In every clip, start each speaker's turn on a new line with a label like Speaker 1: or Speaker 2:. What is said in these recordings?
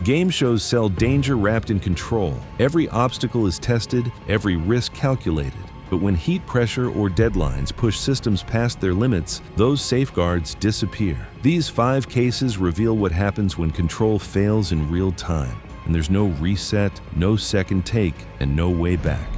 Speaker 1: Game shows sell danger wrapped in control. Every obstacle is tested, every risk calculated. But when heat pressure or deadlines push systems past their limits, those safeguards disappear. These 5 cases reveal what happens when control fails in real time, and there's no reset, no second take, and no way back.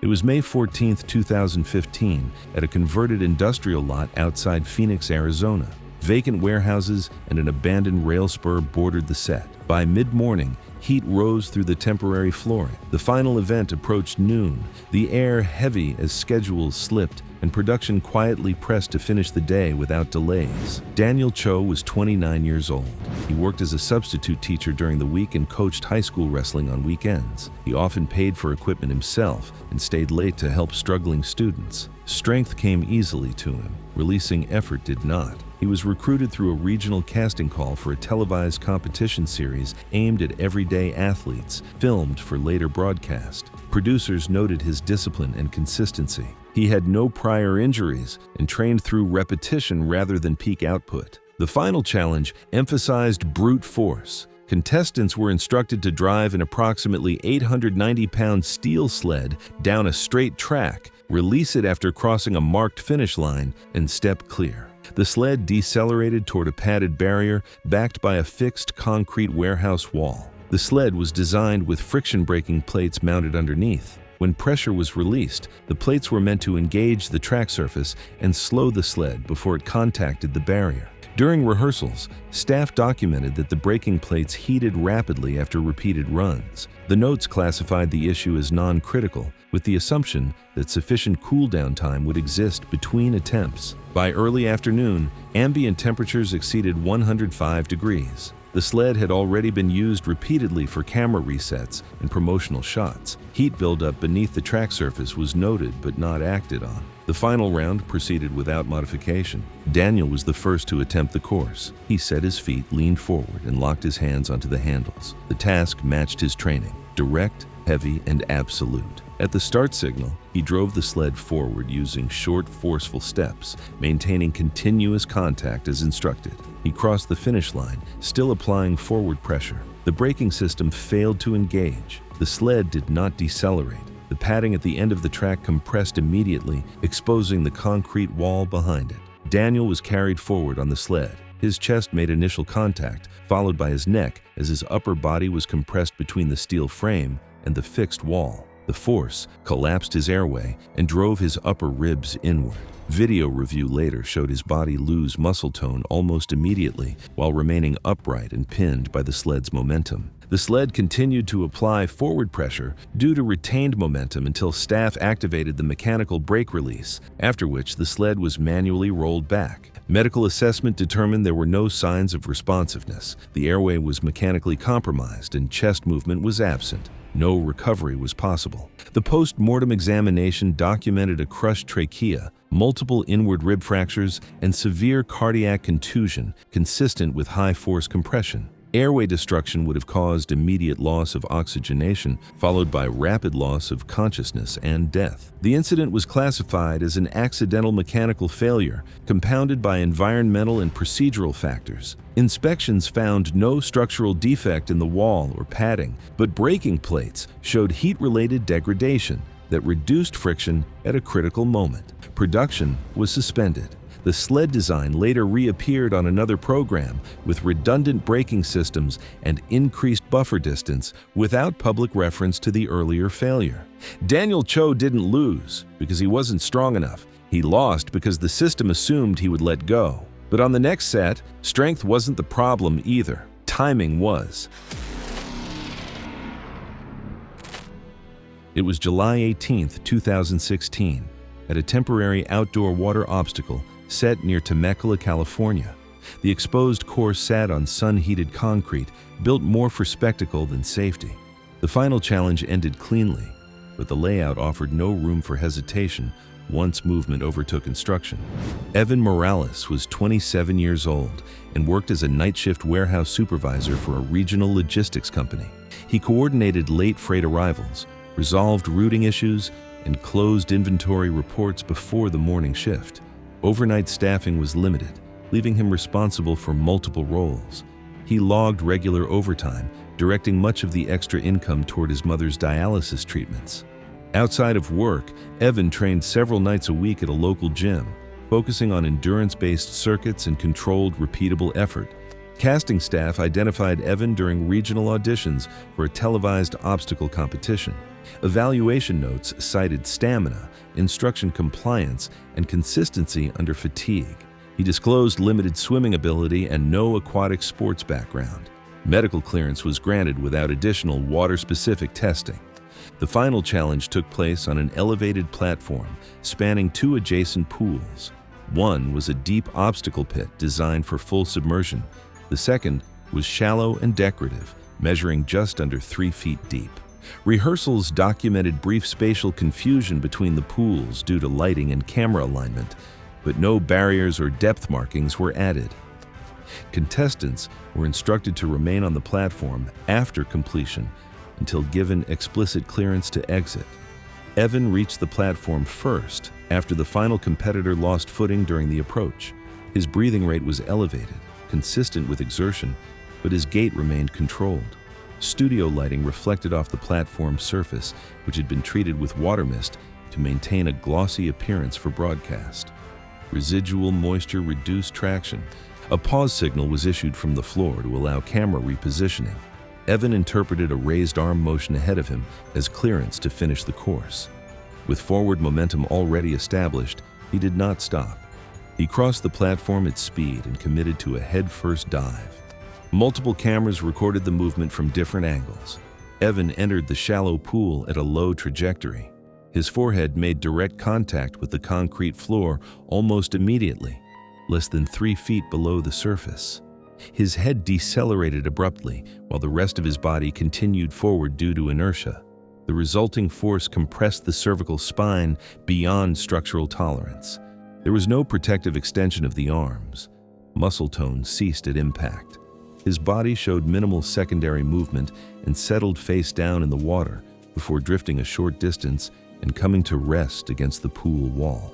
Speaker 1: It was May 14, 2015, at a converted industrial lot outside Phoenix, Arizona. Vacant warehouses and an abandoned rail spur bordered the set. By mid-morning, heat rose through the temporary flooring. The final event approached noon, the air heavy as schedules slipped, and production quietly pressed to finish the day without delays. Daniel Cho was 29 years old. He worked as a substitute teacher during the week and coached high school wrestling on weekends. He often paid for equipment himself and stayed late to help struggling students. Strength came easily to him. Releasing effort did not. He was recruited through a regional casting call for a televised competition series aimed at everyday athletes, filmed for later broadcast. Producers noted his discipline and consistency. He had no prior injuries and trained through repetition rather than peak output. The final challenge emphasized brute force. Contestants were instructed to drive an approximately 890-pound steel sled down a straight track, release it after crossing a marked finish line, and step clear. The sled decelerated toward a padded barrier backed by a fixed concrete warehouse wall. The sled was designed with friction braking plates mounted underneath. When pressure was released, the plates were meant to engage the track surface and slow the sled before it contacted the barrier. During rehearsals, staff documented that the braking plates heated rapidly after repeated runs. The notes classified the issue as non-critical, with the assumption that sufficient cool-down time would exist between attempts. By early afternoon, ambient temperatures exceeded 105 degrees. The sled had already been used repeatedly for camera resets and promotional shots. Heat buildup beneath the track surface was noted but not acted on. The final round proceeded without modification. Daniel was the first to attempt the course. He set his feet, leaned forward, and locked his hands onto the handles. The task matched his training: direct, heavy, and absolute. At the start signal, he drove the sled forward using short, forceful steps, maintaining continuous contact as instructed. He crossed the finish line, still applying forward pressure. The braking system failed to engage. The sled did not decelerate. The padding at the end of the track compressed immediately, exposing the concrete wall behind it. Daniel was carried forward on the sled. His chest made initial contact, followed by his neck as his upper body was compressed between the steel frame and the fixed wall. The force collapsed his airway and drove his upper ribs inward. Video review later showed his body lose muscle tone almost immediately while remaining upright and pinned by the sled's momentum. The sled continued to apply forward pressure due to retained momentum until staff activated the mechanical brake release, after which the sled was manually rolled back. Medical assessment determined there were no signs of responsiveness. The airway was mechanically compromised and chest movement was absent. No recovery was possible. The post-mortem examination documented a crushed trachea, multiple inward rib fractures, and severe cardiac contusion consistent with high-force compression. Airway destruction would have caused immediate loss of oxygenation, followed by rapid loss of consciousness and death. The incident was classified as an accidental mechanical failure, compounded by environmental and procedural factors. Inspections found no structural defect in the wall or padding, but braking plates showed heat-related degradation that reduced friction at a critical moment. Production was suspended. The sled design later reappeared on another program with redundant braking systems and increased buffer distance without public reference to the earlier failure. Daniel Cho didn't lose because he wasn't strong enough. He lost because the system assumed he would let go. But on the next set, strength wasn't the problem either. Timing was. It was July 18, 2016, at a temporary outdoor water obstacle set near Temecula, California. The exposed course sat on sun-heated concrete, built more for spectacle than safety. The final challenge ended cleanly, but the layout offered no room for hesitation once movement overtook instruction. Evan Morales was 27 years old and worked as a night shift warehouse supervisor for a regional logistics company. He coordinated late freight arrivals, resolved routing issues, and closed inventory reports before the morning shift. Overnight staffing was limited, leaving him responsible for multiple roles. He logged regular overtime, directing much of the extra income toward his mother's dialysis treatments. Outside of work, Evan trained several nights a week at a local gym, focusing on endurance-based circuits and controlled, repeatable effort. Casting staff identified Evan during regional auditions for a televised obstacle competition. Evaluation notes cited stamina, instruction compliance, and consistency under fatigue. He disclosed limited swimming ability and no aquatic sports background. Medical clearance was granted without additional water-specific testing. The final challenge took place on an elevated platform spanning two adjacent pools. One was a deep obstacle pit designed for full submersion. The second was shallow and decorative, measuring just under 3 feet deep. Rehearsals documented brief spatial confusion between the pools due to lighting and camera alignment, but no barriers or depth markings were added. Contestants were instructed to remain on the platform after completion until given explicit clearance to exit. Evan reached the platform first after the final competitor lost footing during the approach. His breathing rate was elevated, consistent with exertion, but his gait remained controlled. Studio lighting reflected off the platform surface, which had been treated with water mist to maintain a glossy appearance for broadcast. Residual moisture reduced traction. A pause signal was issued from the floor to allow camera repositioning. Evan interpreted a raised arm motion ahead of him as clearance to finish the course. With forward momentum already established, he did not stop. He crossed the platform at speed and committed to a head-first dive. Multiple cameras recorded the movement from different angles. Evan entered the shallow pool at a low trajectory. His forehead made direct contact with the concrete floor almost immediately, less than 3 feet below the surface. His head decelerated abruptly while the rest of his body continued forward due to inertia. The resulting force compressed the cervical spine beyond structural tolerance. There was no protective extension of the arms. Muscle tone ceased at impact. His body showed minimal secondary movement and settled face down in the water before drifting a short distance and coming to rest against the pool wall.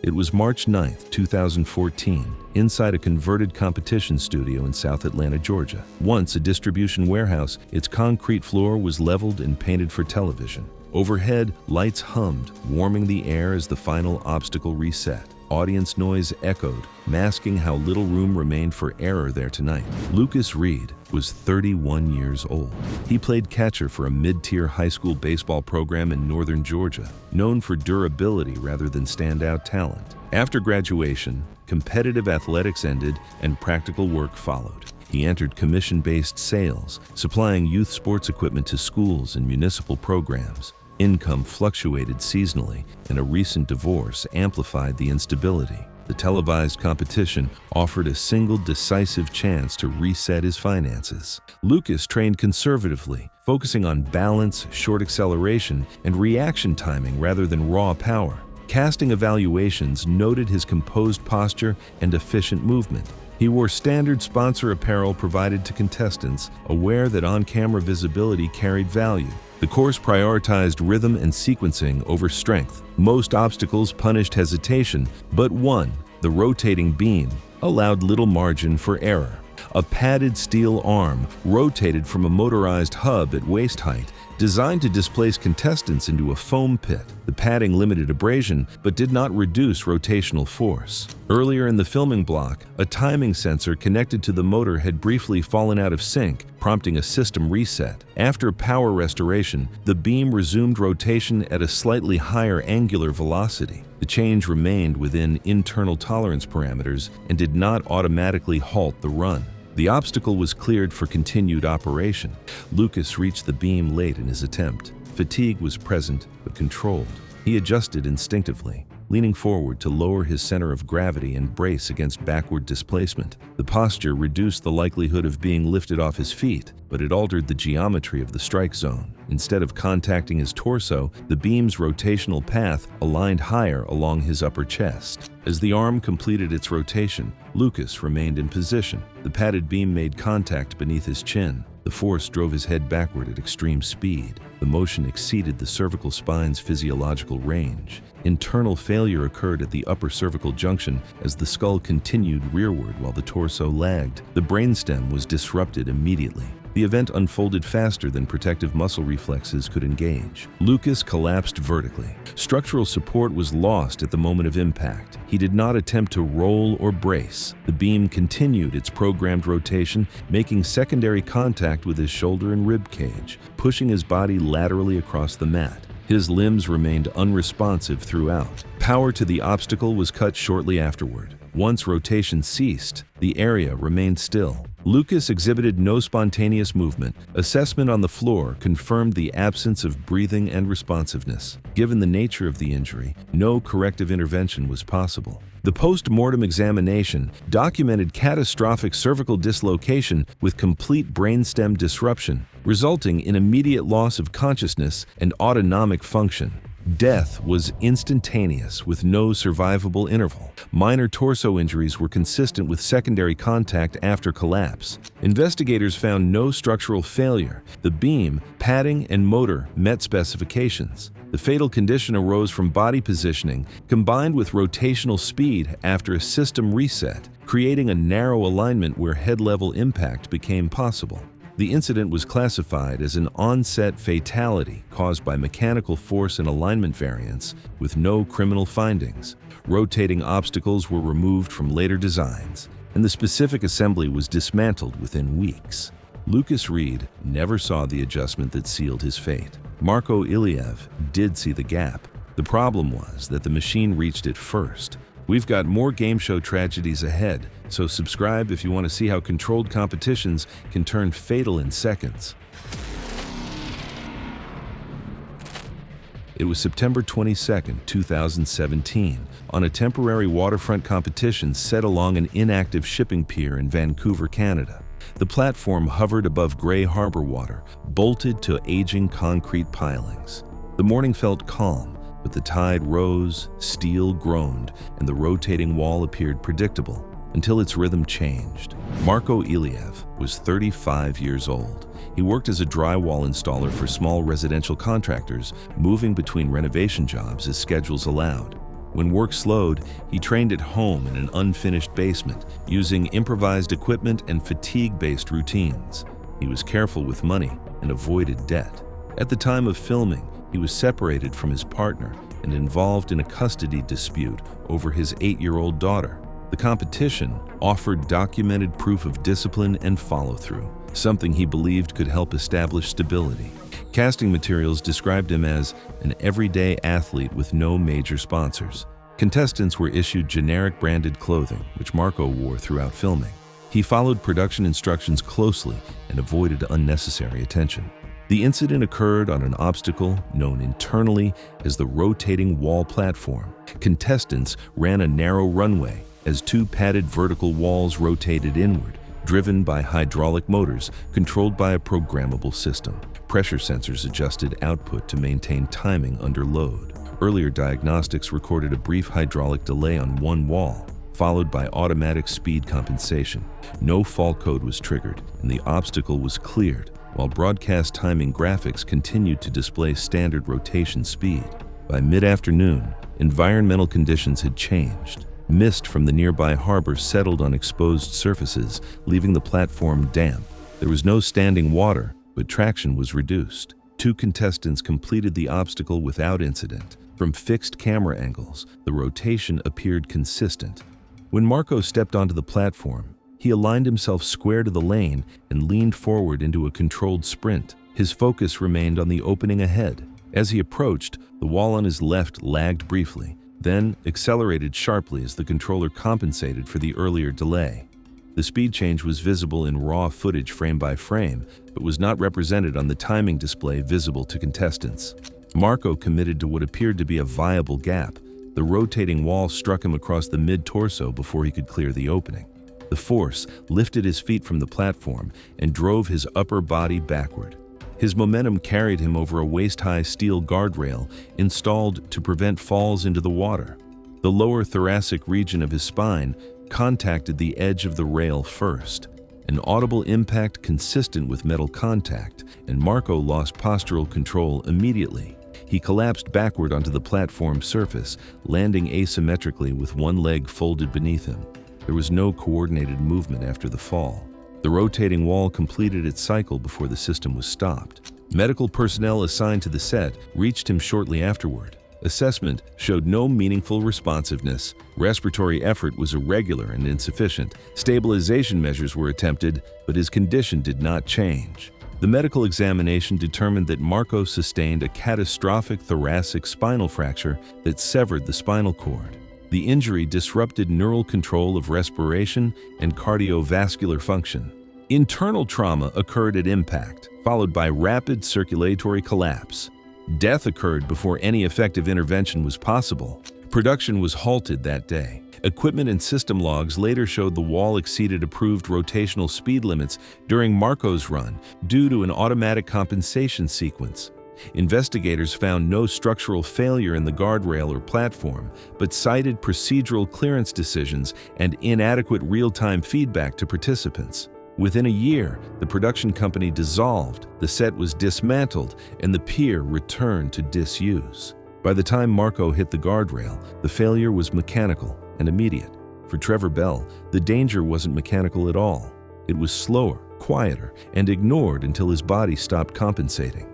Speaker 1: It was March 9, 2014, inside a converted competition studio in South Atlanta, Georgia. Once a distribution warehouse, its concrete floor was leveled and painted for television. Overhead, lights hummed, warming the air as the final obstacle reset. Audience noise echoed, masking how little room remained for error there tonight. Lucas Reed was 31 years old. He played catcher for a mid-tier high school baseball program in northern Georgia, known for durability rather than standout talent. After graduation, competitive athletics ended and practical work followed. He entered commission-based sales, supplying youth sports equipment to schools and municipal programs. Income fluctuated seasonally, and a recent divorce amplified the instability. The televised competition offered a single decisive chance to reset his finances. Lucas trained conservatively, focusing on balance, short acceleration, and reaction timing rather than raw power. Casting evaluations noted his composed posture and efficient movement. He wore standard sponsor apparel provided to contestants, aware that on-camera visibility carried value. The course prioritized rhythm and sequencing over strength. Most obstacles punished hesitation, but one, the rotating beam, allowed little margin for error. A padded steel arm rotated from a motorized hub at waist height, designed to displace contestants into a foam pit. The padding limited abrasion, but did not reduce rotational force. Earlier in the filming block, a timing sensor connected to the motor had briefly fallen out of sync, prompting a system reset. After power restoration, the beam resumed rotation at a slightly higher angular velocity. The change remained within internal tolerance parameters and did not automatically halt the run. The obstacle was cleared for continued operation. Lucas reached the beam late in his attempt. Fatigue was present but controlled. He adjusted instinctively, leaning forward to lower his center of gravity and brace against backward displacement. The posture reduced the likelihood of being lifted off his feet, but it altered the geometry of the strike zone. Instead of contacting his torso, the beam's rotational path aligned higher along his upper chest. As the arm completed its rotation, Lucas remained in position. The padded beam made contact beneath his chin. The force drove his head backward at extreme speed. The motion exceeded the cervical spine's physiological range. Internal failure occurred at the upper cervical junction as the skull continued rearward while the torso lagged. The brainstem was disrupted immediately. The event unfolded faster than protective muscle reflexes could engage. Lucas collapsed vertically. Structural support was lost at the moment of impact. He did not attempt to roll or brace. The beam continued its programmed rotation, making secondary contact with his shoulder and rib cage, pushing his body laterally across the mat. His limbs remained unresponsive throughout. Power to the obstacle was cut shortly afterward. Once rotation ceased, the area remained still. Lucas exhibited no spontaneous movement. Assessment on the floor confirmed the absence of breathing and responsiveness. Given the nature of the injury, no corrective intervention was possible. The post-mortem examination documented catastrophic cervical dislocation with complete brainstem disruption, resulting in immediate loss of consciousness and autonomic function. Death was instantaneous with no survivable interval. Minor torso injuries were consistent with secondary contact after collapse. Investigators found no structural failure. The beam, padding, and motor met specifications. The fatal condition arose from body positioning combined with rotational speed after a system reset, creating a narrow alignment where head-level impact became possible. The incident was classified as an onset fatality caused by mechanical force and alignment variance with no criminal findings. Rotating obstacles were removed from later designs, and the specific assembly was dismantled within weeks. Lucas Reed never saw the adjustment that sealed his fate. Marko Iliev did see the gap. The problem was that the machine reached it first. We've got more game show tragedies ahead, so subscribe if you want to see how controlled competitions can turn fatal in seconds. It was September 22, 2017, on a temporary waterfront competition set along an inactive shipping pier in Vancouver, Canada. The platform hovered above gray harbor water, bolted to aging concrete pilings. The morning felt calm, but the tide rose, steel groaned, and the rotating wall appeared predictable until its rhythm changed. Marko Iliev was 35 years old. He worked as a drywall installer for small residential contractors, moving between renovation jobs as schedules allowed. When work slowed, he trained at home in an unfinished basement, using improvised equipment and fatigue-based routines. He was careful with money and avoided debt. At the time of filming, he was separated from his partner and involved in a custody dispute over his 8-year-old daughter. The competition offered documented proof of discipline and follow-through, something he believed could help establish stability. Casting materials described him as an everyday athlete with no major sponsors. Contestants were issued generic branded clothing, which Marko wore throughout filming. He followed production instructions closely and avoided unnecessary attention. The incident occurred on an obstacle known internally as the rotating wall platform. Contestants ran a narrow runway as two padded vertical walls rotated inward, driven by hydraulic motors controlled by a programmable system. Pressure sensors adjusted output to maintain timing under load. Earlier diagnostics recorded a brief hydraulic delay on one wall, followed by automatic speed compensation. No fault code was triggered, and the obstacle was cleared, while broadcast timing graphics continued to display standard rotation speed. By mid-afternoon, environmental conditions had changed. Mist from the nearby harbor settled on exposed surfaces, leaving the platform damp. There was no standing water, but traction was reduced. Two contestants completed the obstacle without incident. From fixed camera angles, the rotation appeared consistent. When Marko stepped onto the platform, he aligned himself square to the lane and leaned forward into a controlled sprint. His focus remained on the opening ahead. As he approached, the wall on his left lagged briefly, then accelerated sharply as the controller compensated for the earlier delay. The speed change was visible in raw footage frame by frame, but was not represented on the timing display visible to contestants. Marko committed to what appeared to be a viable gap. The rotating wall struck him across the mid-torso before he could clear the opening. The force lifted his feet from the platform and drove his upper body backward. His momentum carried him over a waist-high steel guardrail installed to prevent falls into the water. The lower thoracic region of his spine contacted the edge of the rail first. an audible impact consistent with metal contact, and Marco lost postural control immediately. He collapsed backward onto the platform surface, landing asymmetrically with one leg folded beneath him. There was no coordinated movement after the fall. The rotating wall completed its cycle before the system was stopped. Medical personnel assigned to the set reached him shortly afterward. Assessment showed no meaningful responsiveness. Respiratory effort was irregular and insufficient. Stabilization measures were attempted, but his condition did not change. The medical examination determined that Marco sustained a catastrophic thoracic spinal fracture that severed the spinal cord. The injury disrupted neural control of respiration and cardiovascular function. Internal trauma occurred at impact, followed by rapid circulatory collapse. Death occurred before any effective intervention was possible. Production was halted that day. Equipment and system logs later showed the wall exceeded approved rotational speed limits during Marco's run due to an automatic compensation sequence. Investigators found no structural failure in the guardrail or platform, but cited procedural clearance decisions and inadequate real-time feedback to participants. Within a year, the production company dissolved, the set was dismantled, and the pier returned to disuse. By the time Marco hit the guardrail, the failure was mechanical and immediate. For Trevor Bell, the danger wasn't mechanical at all. It was slower, quieter, and ignored until his body stopped compensating.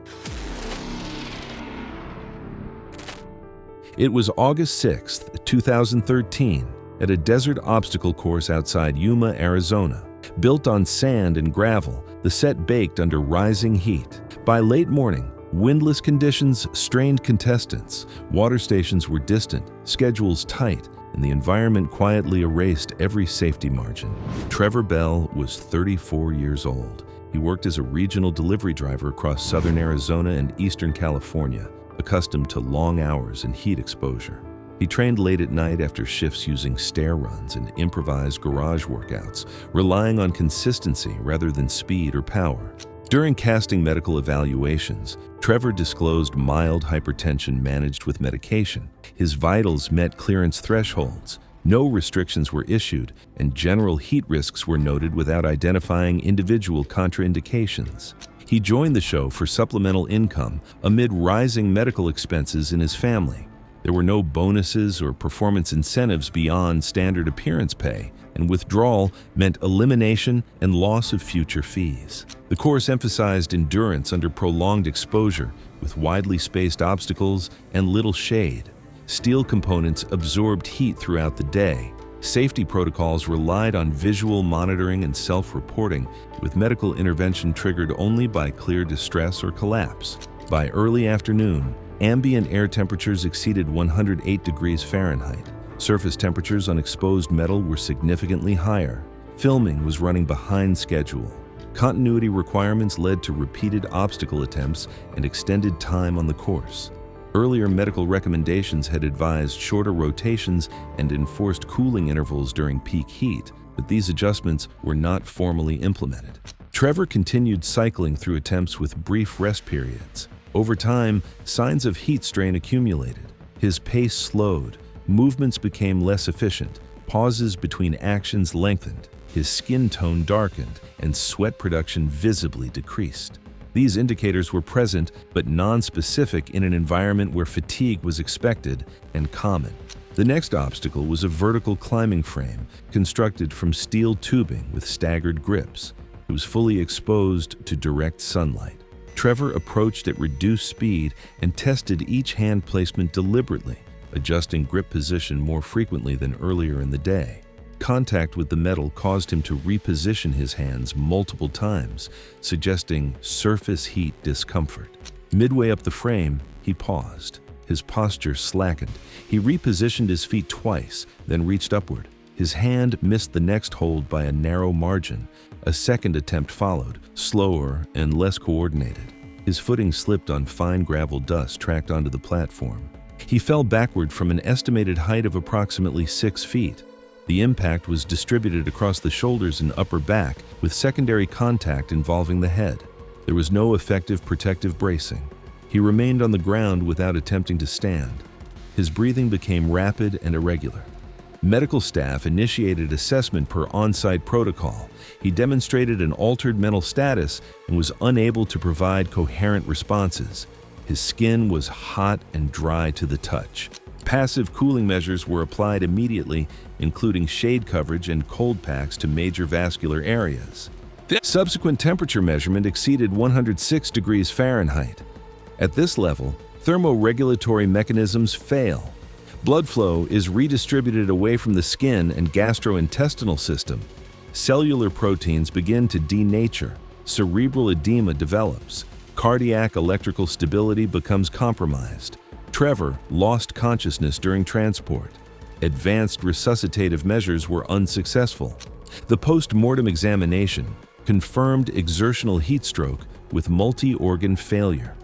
Speaker 1: It was August 6, 2013, at a desert obstacle course outside Yuma, Arizona. Built on sand and gravel, the set baked under rising heat. By late morning, windless conditions strained contestants. Water stations were distant, schedules tight, and the environment quietly erased every safety margin. Trevor Bell was 34 years old. He worked as a regional delivery driver across southern Arizona and eastern California, accustomed to long hours and heat exposure. He trained late at night after shifts using stair runs and improvised garage workouts, relying on consistency rather than speed or power. During casting medical evaluations, Trevor disclosed mild hypertension managed with medication. His vitals met clearance thresholds. No restrictions were issued, and general heat risks were noted without identifying individual contraindications. He joined the show for supplemental income amid rising medical expenses in his family. There were no bonuses or performance incentives beyond standard appearance pay, and withdrawal meant elimination and loss of future fees. The course emphasized endurance under prolonged exposure, with widely spaced obstacles and little shade. Steel components absorbed heat throughout the day. Safety protocols relied on visual monitoring and self-reporting, with medical intervention triggered only by clear distress or collapse. By early afternoon, ambient air temperatures exceeded 108 degrees Fahrenheit. Surface temperatures on exposed metal were significantly higher. Filming was running behind schedule. Continuity requirements led to repeated obstacle attempts and extended time on the course. Earlier medical recommendations had advised shorter rotations and enforced cooling intervals during peak heat, but these adjustments were not formally implemented. Trevor continued cycling through attempts with brief rest periods. Over time, signs of heat strain accumulated. His pace slowed, movements became less efficient, pauses between actions lengthened, his skin tone darkened, and sweat production visibly decreased. These indicators were present but non-specific in an environment where fatigue was expected and common. The next obstacle was a vertical climbing frame constructed from steel tubing with staggered grips. It was fully exposed to direct sunlight. Trevor approached at reduced speed and tested each hand placement deliberately, adjusting grip position more frequently than earlier in the day. Contact with the metal caused him to reposition his hands multiple times, suggesting surface heat discomfort. Midway up the frame, he paused. His posture slackened. He repositioned his feet twice, then reached upward. His hand missed the next hold by a narrow margin. A second attempt followed, slower and less coordinated. His footing slipped on fine gravel dust tracked onto the platform. He fell backward from an estimated height of approximately 6 feet. The impact was distributed across the shoulders and upper back, with secondary contact involving the head. There was no effective protective bracing. He remained on the ground without attempting to stand. His breathing became rapid and irregular. Medical staff initiated assessment per on-site protocol. He demonstrated an altered mental status and was unable to provide coherent responses. His skin was hot and dry to the touch. Passive cooling measures were applied immediately, including shade coverage and cold packs to major vascular areas. Subsequent temperature measurement exceeded 106 degrees Fahrenheit. At this level, thermoregulatory mechanisms fail. Blood flow is redistributed away from the skin and gastrointestinal system. Cellular proteins begin to denature. Cerebral edema develops. Cardiac electrical stability becomes compromised. Trevor lost consciousness during transport. Advanced resuscitative measures were unsuccessful. The post-mortem examination confirmed exertional heat stroke with multi-organ failure.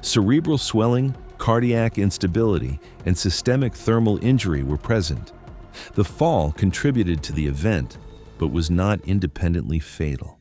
Speaker 1: Cerebral swelling, cardiac instability, and systemic thermal injury were present. The fall contributed to the event, but was not independently fatal.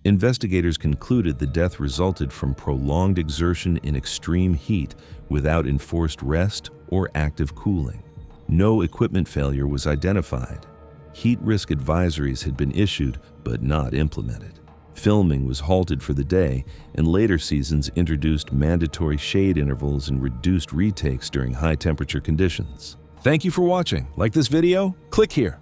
Speaker 1: Investigators concluded the death resulted from prolonged exertion in extreme heat without enforced rest or active cooling. No equipment failure was identified. Heat risk advisories had been issued but not implemented. Filming was halted for the day, and later seasons introduced mandatory shade intervals and reduced retakes during high-temperature conditions. Thank you for watching. Like this video? Click here.